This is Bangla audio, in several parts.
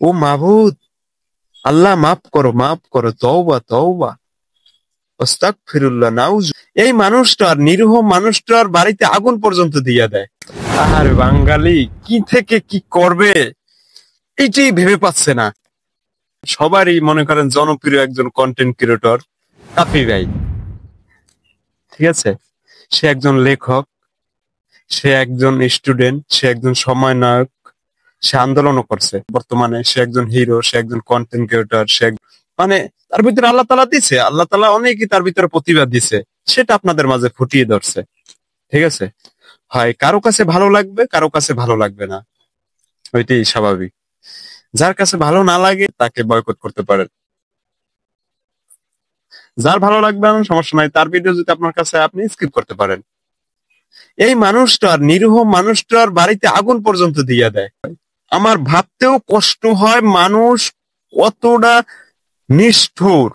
ও মাবুদ, আল্লাহ মাফ করো, তওবা তওবা, আস্তাগফিরুল্লাহ, নাউজ। এই মানুষটার, নিরীহ মানুষটার বাড়িতে আগুন পর্যন্ত দিয়ে দেয়। আর বাঙালি কি থেকে কি করবে এটাই ভেবে পাচ্ছে না। সবারই মনে করেন জনপ্রিয় একজন কন্টেন্ট ক্রিয়েটর কাফি ভাই, ঠিক আছে? সে একজন লেখক, সে একজন স্টুডেন্ট, সে একজন সমন্বয়ক, সে আন্দোলনও করছে। বর্তমানে সে একজন হিরো, সে একজন কন্টেন্ট ক্রিয়েটর, মানে তার ভিতরে আল্লাহ তাআলা দিছে, আল্লাহ তাআলা অনেকই তার ভিতরে প্রতিভা দিছে, সেটা আপনাদের মাঝে ফুটিয়ে ধরছে, ঠিক আছে? হয় কারো কাছে ভালো লাগবে, কারো কাছে ভালো লাগবে না, ওইটাই স্বাভাবিক। যার কাছে ভালো না লাগে তাকে বয়কট করতে পারেন, যার ভালো লাগবে না সমস্যা নাই, তার ভিডিও যদি আপনার কাছে, আপনি স্কিপ করতে পারেন। এই মানুষটার, নিরীহ মানুষটার বাড়িতে আগুন পর্যন্ত দিয়ে দেয়। আমার ভাবতেও কষ্ট হয় মানুষ কতটা নিষ্ঠুর।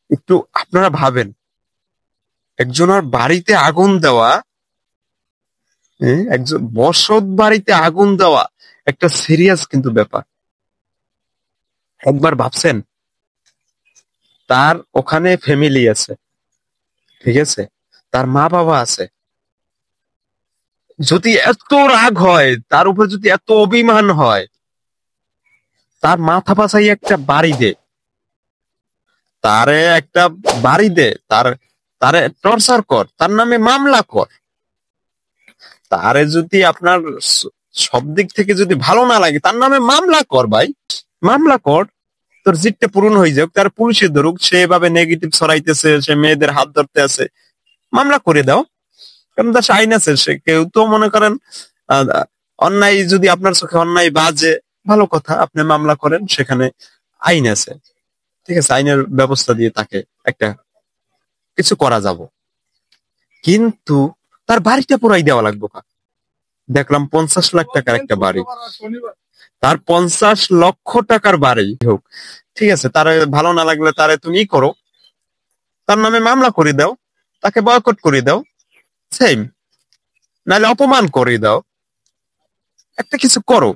একটু আপনারা ভাবেন, একজনের বাড়িতে আগুন দেওয়া, একজন বসত বাড়িতে আগুন দেওয়া একটা সিরিয়াস কিন্তু ব্যাপার। একবার ভাবছেন, তার ওখানে ফ্যামিলি আছে, ঠিক আছে, তার মা বাবা আছে, যদি এত রাগ হয়, তার উপর যদি এত অভিমান হয়, তার মাথা পাছাই একটা বাড়ি দে, তারে একটা বাড়ি দে, তারে টর্চার কর, তার নামে মামলা কর। তারে যদি আপনার সব দিক থেকে যদি ভালো না লাগে, তার নামে মামলা কর ভাই, মামলা কর। তোর জিতটা পূরণ হয়ে যাক, তার পুলিশে ধরুক, সে এভাবে নেগেটিভ ছড়াইতেছে, সে মেয়েদের হাত ধরতে আছে, মামলা করে দাও। কারণ তার আইন আছে, সে কেউ তো মনে করেন আহ, অন্যায় যদি আপনার চোখে অন্যায় বাজে, ভালো কথা, আপনি মামলা করেন, সেখানে আইন আছে, ঠিক আছে, আইনের ব্যবস্থা দিয়ে তাকে একটা কিছু করা যাব। কিন্তু তার বাড়িটা পুরাই দেওয়া লাগবে। দেখলাম 50 লাখ টাকার একটা বাড়ি, তার 50 লক্ষ টাকার বাড়ি হোক, ঠিক আছে, তার ভালো না লাগলে তারে তুমি করো, তার নামে মামলা করে দাও, তাকে বয়কট করে দাও, সেম, নাহলে অপমান করে দাও, একটা কিছু করো।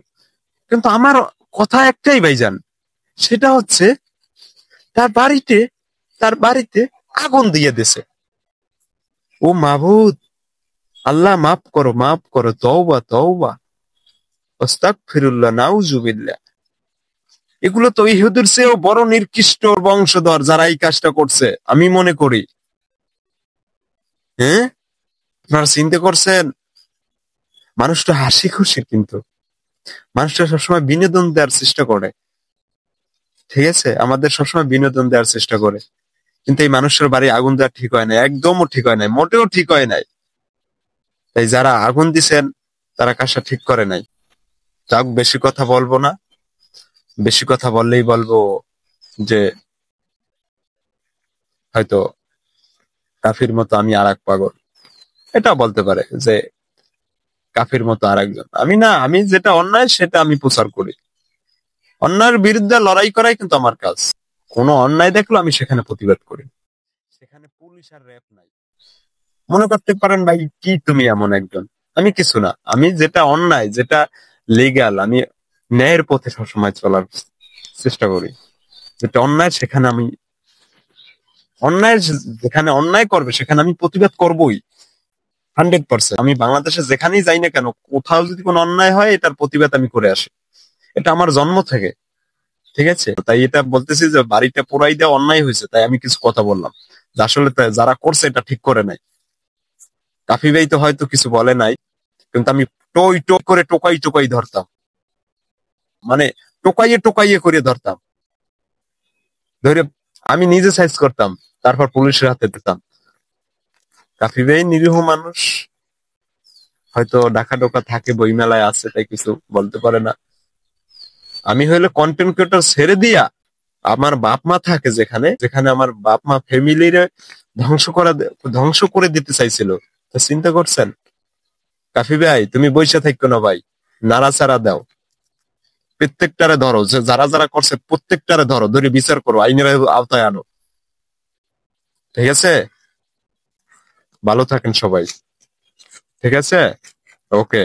কিন্তু আমার কথা একটাই ভাইজান, সেটা হচ্ছে তার বাড়িতে, তার বাড়িতে আগুন দিয়ে দিছে। ও মাবুদ, আল্লাহ মাফ করো, তওবা তওবা, আস্তাগফিরুল্লাহ, নাউজুবিল্লাহ। এগুলো তো ইহুদের চেয়েও বড় নিকৃষ্ট বংশধর যারা এই কাজটা করছে, আমি মনে করি। হ্যাঁ, আপনারা চিন্তা করছেন? মানুষটা হাসি খুশি, কিন্তু মানুষটা সবসময় বিনোদন দেওয়ার চেষ্টা করে, ঠিক আছে, আমাদের সবসময় বিনোদন দেওয়ার চেষ্টা করে। কিন্তু এই মানুষের বাড়ি আগুন দেওয়া ঠিক হয় না, একদমও ঠিক হয় নাই, মোটেও ঠিক হয় নাই। তাই যারা আগুন দিছেন, তারা কাজটা ঠিক করে নাই। যাক, বেশি কথা বলবো না, বেশি কথা বললেই বলবো যে হয়তো কাফির মতো আমি আর এক পাগল, এটাও বলতে পারে যে কাফির মতো আর একজন। আমি না, আমি যেটা অন্যায় সেটা আমি প্রচার করি, অন্যায়ের বিরুদ্ধে লড়াই করাই কিন্তু আমার কাজ। কোনো অন্যায় দেখলো আমি সেখানে প্রতিবাদ করি, সেখানে পুলিশ আর র্যাব নাই। মনে করতে পারেন ভাই কি তুমি এমন একজন, আমি কিছু না, আমি যেটা অন্যায়, যেটা লিগ্যাল, আমি ন্যায়ের পথে সবসময় চলার চেষ্টা করি। যেটা অন্যায় সেখানে আমি, অন্যায় যেখানে অন্যায় করবে সেখানে আমি প্রতিবাদ করবই, 100%। আমি বাংলাদেশে যেখানেই যাই না কেন, কোথাও যদি কোনো অন্যায় হয়, এটার প্রতিবাদ আমি করে আসি, এটা আমার জন্ম থেকে, ঠিক আছে? তাই এটা বলতেছি যে বাড়িটা পোড়াই দেওয়া অন্যায় হয়েছে, তাই আমি কিছু কথা বললাম, যে আসলে যারা করছে এটা ঠিক করে নাই। কাফি ভাই তো হয়তো কিছু বলে নাই, কিন্তু আমি টই টো করে টোকাই টোকাই ধরতাম, মানে টোকাইয়ে টোকাইয়ে করে ধরতাম, ধরে আমি নিজে সাইজ করতাম, তারপর পুলিশের হাতে দিতাম। কাফি ভাই নিরীহ মানুষ, হয়তো ডাকা ডোকা থাকে, বইমেলায় আছে, তাই কিছু বলতে পারে না। আমি হইলে কন্টেন্ট ক্রিয়েটর ছেড়ে দিয়া, আমার বাপ মা থাকে যেখানে, যেখানে আমার বাপ মা ফ্যামিলির ধ্বংস করে দিতে চাইছিল, তা চিন্তা করছেন? কাফি ভাই তুমি বইসা থাকো না ভাই, নাড়াচাড়া দাও, প্রত্যেকটারে ধরো, যে যারা যারা করছে প্রত্যেকটারে ধরো, ধরে বিচার করো, আইনের আওতায় আনো, ঠিক আছে? ভালো থাকেন সবাই, ঠিক আছে, ওকে।